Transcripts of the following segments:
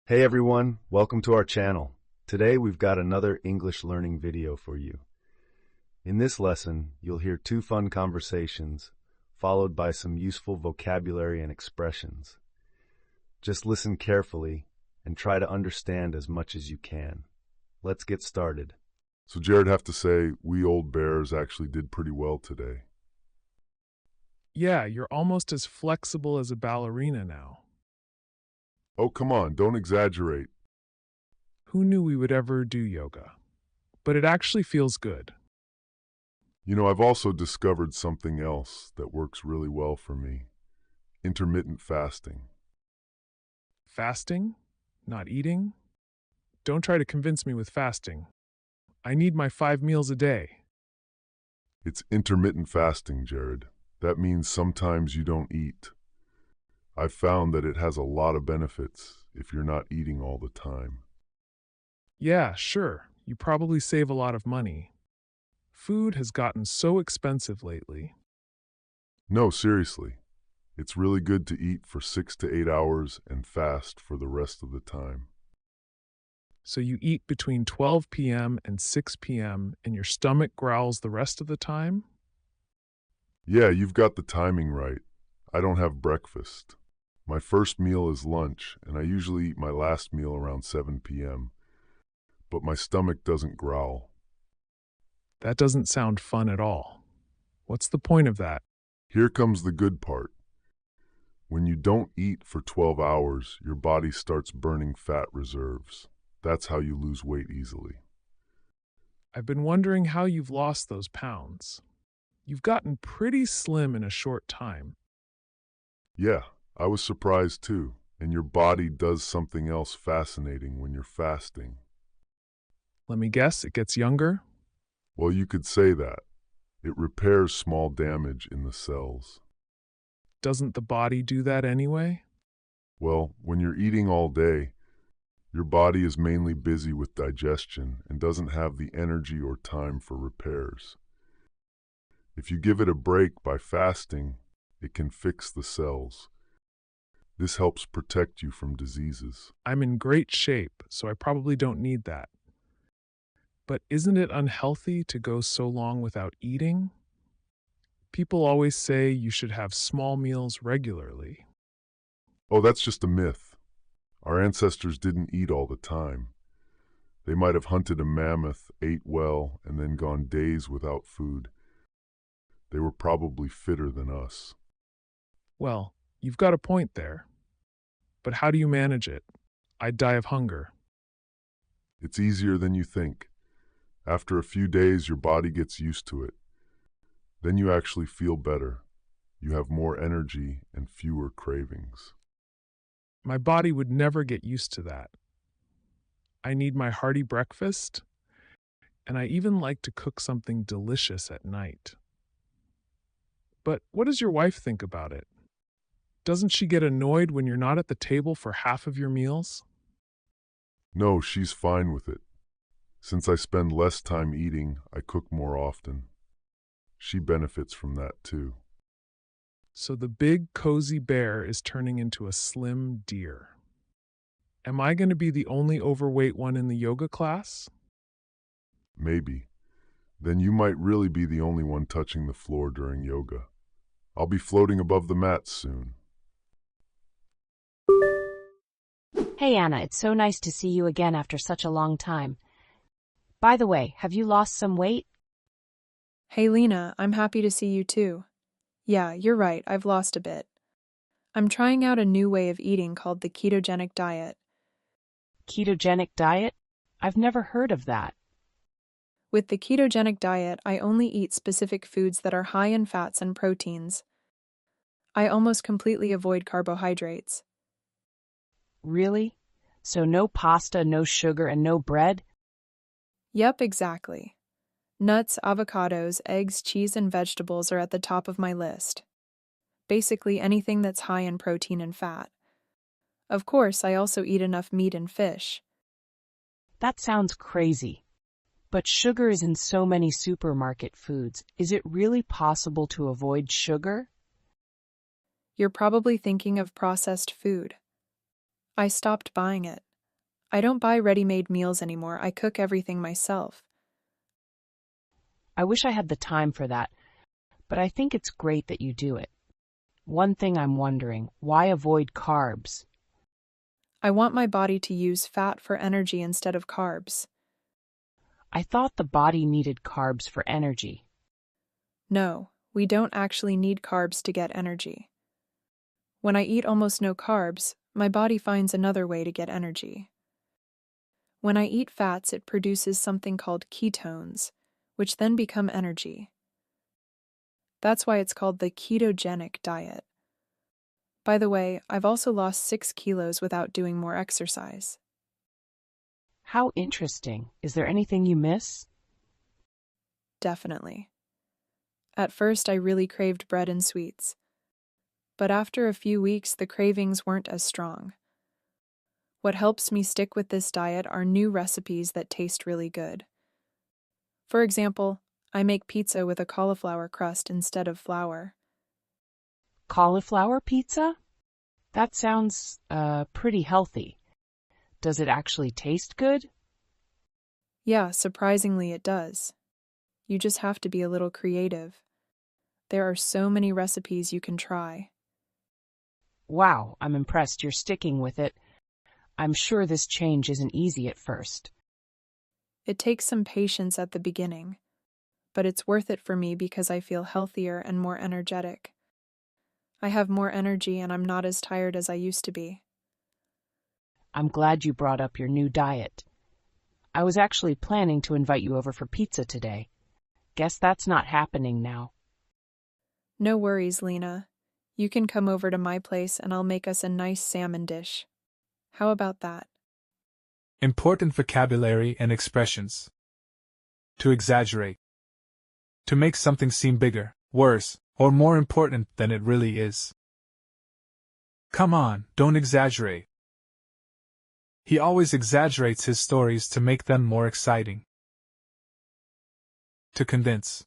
Hey everyone, welcome to our channel. Today we've got another English learning video for you. In this lesson, you'll hear two fun conversations, followed by some useful vocabulary and expressions. Just listen carefully and try to understand as much as you can. Let's get started. So Jared, have to say, we old bears actually did pretty well today. Yeah, you're almost as flexible as a ballerina now. Oh, come on, don't exaggerate. Who knew we would ever do yoga? But it actually feels good. You know, I've also discovered something else that works really well for me. Intermittent fasting. Fasting? Not eating? Don't try to convince me with fasting. I need my 5 meals a day. It's intermittent fasting, Jared. That means sometimes you don't eat. I've found that it has a lot of benefits if you're not eating all the time. Yeah, sure, you probably save a lot of money. Food has gotten so expensive lately. No, seriously. It's really good to eat for 6 to 8 hours and fast for the rest of the time. So you eat between 12 p.m. and 6 p.m. and your stomach growls the rest of the time? Yeah, you've got the timing right. I don't have breakfast. My first meal is lunch, and I usually eat my last meal around 7 p.m. But my stomach doesn't growl. That doesn't sound fun at all. What's the point of that? Here comes the good part. When you don't eat for 12 hours, your body starts burning fat reserves. That's how you lose weight easily. I've been wondering how you've lost those pounds. You've gotten pretty slim in a short time. Yeah, I was surprised too. And your body does something else fascinating when you're fasting. Let me guess, it gets younger? Well, you could say that. It repairs small damage in the cells. Doesn't the body do that anyway? Well, when you're eating all day, your body is mainly busy with digestion and doesn't have the energy or time for repairs. If you give it a break by fasting, it can fix the cells. This helps protect you from diseases. I'm in great shape, so I probably don't need that. But isn't it unhealthy to go so long without eating? People always say you should have small meals regularly. Oh, that's just a myth. Our ancestors didn't eat all the time. They might have hunted a mammoth, ate well, and then gone days without food. They were probably fitter than us. Well, you've got a point there. But how do you manage it? I'd die of hunger. It's easier than you think. After a few days, your body gets used to it. Then you actually feel better. You have more energy and fewer cravings. My body would never get used to that. I need my hearty breakfast, and I even like to cook something delicious at night. But what does your wife think about it? Doesn't she get annoyed when you're not at the table for half of your meals? No, she's fine with it. Since I spend less time eating, I cook more often. She benefits from that too. So the big, cozy bear is turning into a slim deer. Am I going to be the only overweight one in the yoga class? Maybe. Then you might really be the only one touching the floor during yoga. I'll be floating above the mats soon. Hey Anna, it's so nice to see you again after such a long time. By the way, have you lost some weight? Hey Lena, I'm happy to see you too. Yeah, you're right, I've lost a bit. I'm trying out a new way of eating called the ketogenic diet. Ketogenic diet? I've never heard of that. With the ketogenic diet, I only eat specific foods that are high in fats and proteins. I almost completely avoid carbohydrates. Really? So no pasta, no sugar, and no bread? Yep, exactly. Nuts, avocados, eggs, cheese, and vegetables are at the top of my list. Basically anything that's high in protein and fat. Of course, I also eat enough meat and fish. That sounds crazy. But sugar is in so many supermarket foods. Is it really possible to avoid sugar? You're probably thinking of processed food. I stopped buying it. I don't buy ready-made meals anymore. I cook everything myself. I wish I had the time for that, but I think it's great that you do it. One thing I'm wondering, why avoid carbs? I want my body to use fat for energy instead of carbs. I thought the body needed carbs for energy. No, we don't actually need carbs to get energy. When I eat almost no carbs, my body finds another way to get energy. When I eat fats, it produces something called ketones, which then become energy. That's why it's called the ketogenic diet. By the way, I've also lost 6 kilos without doing more exercise. How interesting. Is there anything you miss? Definitely. At first, I really craved bread and sweets. But after a few weeks, the cravings weren't as strong. What helps me stick with this diet are new recipes that taste really good. For example, I make pizza with a cauliflower crust instead of flour. Cauliflower pizza? That sounds, pretty healthy. Does it actually taste good? Yeah, surprisingly it does. You just have to be a little creative. There are so many recipes you can try. Wow, I'm impressed you're sticking with it. I'm sure this change isn't easy at first. It takes some patience at the beginning, but it's worth it for me because I feel healthier and more energetic. I have more energy and I'm not as tired as I used to be. I'm glad you brought up your new diet. I was actually planning to invite you over for pizza today. Guess that's not happening now. No worries, Lena. You can come over to my place and I'll make us a nice salmon dish. How about that? Important vocabulary and expressions. To exaggerate. To make something seem bigger, worse, or more important than it really is. Come on, don't exaggerate. He always exaggerates his stories to make them more exciting. To convince.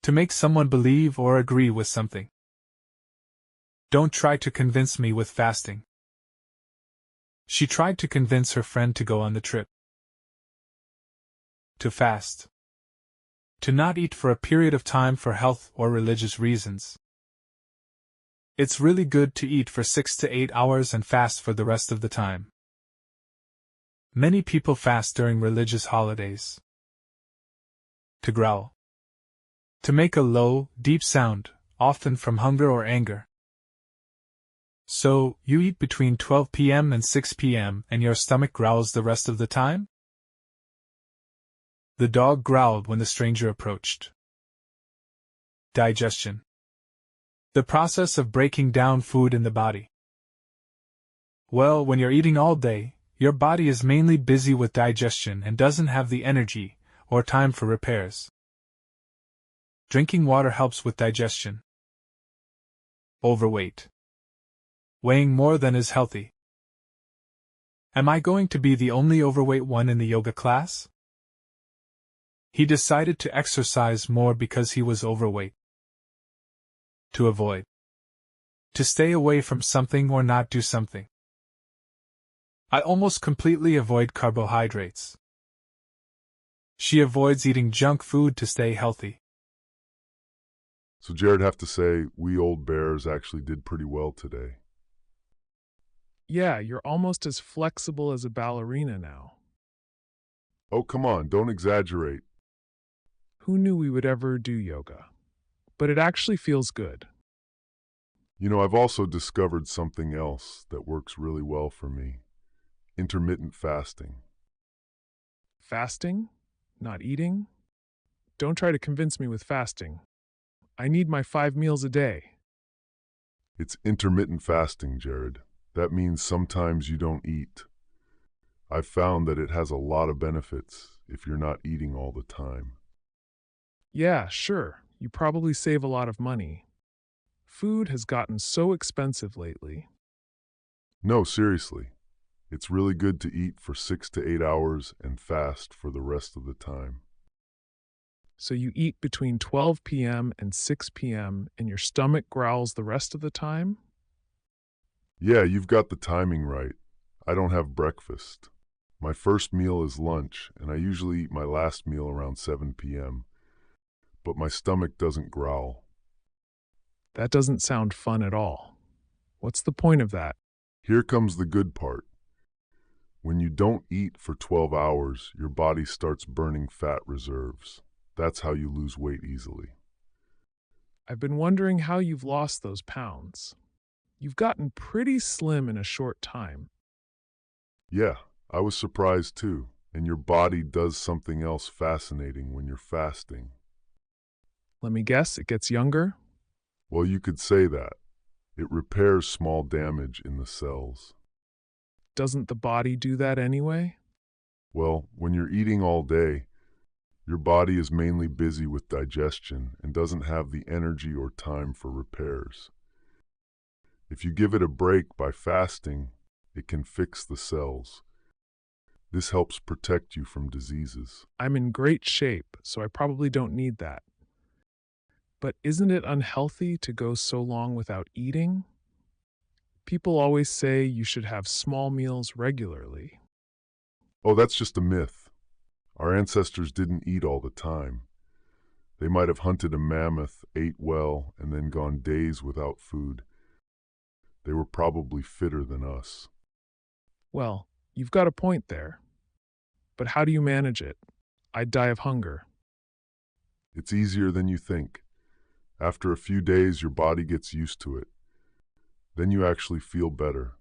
To make someone believe or agree with something. Don't try to convince me with fasting. She tried to convince her friend to go on the trip. To fast. To not eat for a period of time for health or religious reasons. It's really good to eat for 6 to 8 hours and fast for the rest of the time. Many people fast during religious holidays. To growl. To make a low, deep sound, often from hunger or anger. So, you eat between 12 p.m. and 6 p.m. and your stomach growls the rest of the time? The dog growled when the stranger approached. Digestion. The process of breaking down food in the body. Well, when you're eating all day, your body is mainly busy with digestion and doesn't have the energy or time for repairs. Drinking water helps with digestion. Overweight. Weighing more than is healthy. Am I going to be the only overweight one in the yoga class? He decided to exercise more because he was overweight. To avoid. To stay away from something or not do something. I almost completely avoid carbohydrates. She avoids eating junk food to stay healthy. So Jared, have to say, we old bears actually did pretty well today. Yeah, you're almost as flexible as a ballerina now. Oh, come on, don't exaggerate. Who knew we would ever do yoga? But it actually feels good. You know, I've also discovered something else that works really well for me. Intermittent fasting. Fasting? Not eating? Don't try to convince me with fasting. I need my 5 meals a day. It's intermittent fasting, Jared. That means sometimes you don't eat. I've found that it has a lot of benefits if you're not eating all the time. Yeah, sure, you probably save a lot of money. Food has gotten so expensive lately. No, seriously. It's really good to eat for 6 to 8 hours and fast for the rest of the time. So you eat between 12 p.m. and 6 p.m. and your stomach growls the rest of the time? Yeah, you've got the timing right. I don't have breakfast. My first meal is lunch, and I usually eat my last meal around 7 p.m., but my stomach doesn't growl. That doesn't sound fun at all. What's the point of that? Here comes the good part. When you don't eat for 12 hours, your body starts burning fat reserves. That's how you lose weight easily. I've been wondering how you've lost those pounds. You've gotten pretty slim in a short time. Yeah, I was surprised too. And your body does something else fascinating when you're fasting. Let me guess, it gets younger? Well, you could say that. It repairs small damage in the cells. Doesn't the body do that anyway? Well, when you're eating all day, your body is mainly busy with digestion and doesn't have the energy or time for repairs. If you give it a break by fasting, it can fix the cells. This helps protect you from diseases. I'm in great shape, so I probably don't need that. But isn't it unhealthy to go so long without eating? People always say you should have small meals regularly. Oh, that's just a myth. Our ancestors didn't eat all the time. They might have hunted a mammoth, ate well, and then gone days without food. They were probably fitter than us. Well, you've got a point there. But how do you manage it? I'd die of hunger. It's easier than you think. After a few days, your body gets used to it. Then you actually feel better.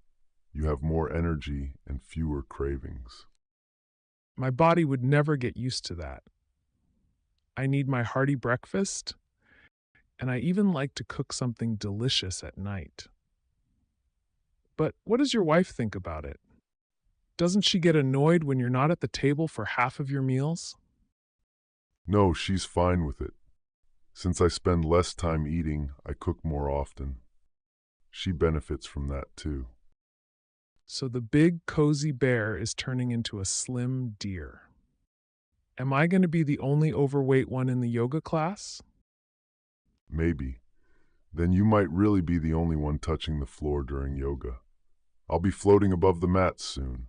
You have more energy and fewer cravings. My body would never get used to that. I need my hearty breakfast, and I even like to cook something delicious at night. But what does your wife think about it? Doesn't she get annoyed when you're not at the table for half of your meals? No, she's fine with it. Since I spend less time eating, I cook more often. She benefits from that too. So the big, cozy bear is turning into a slim deer. Am I going to be the only overweight one in the yoga class? Maybe. Then you might really be the only one touching the floor during yoga. I'll be floating above the mats soon.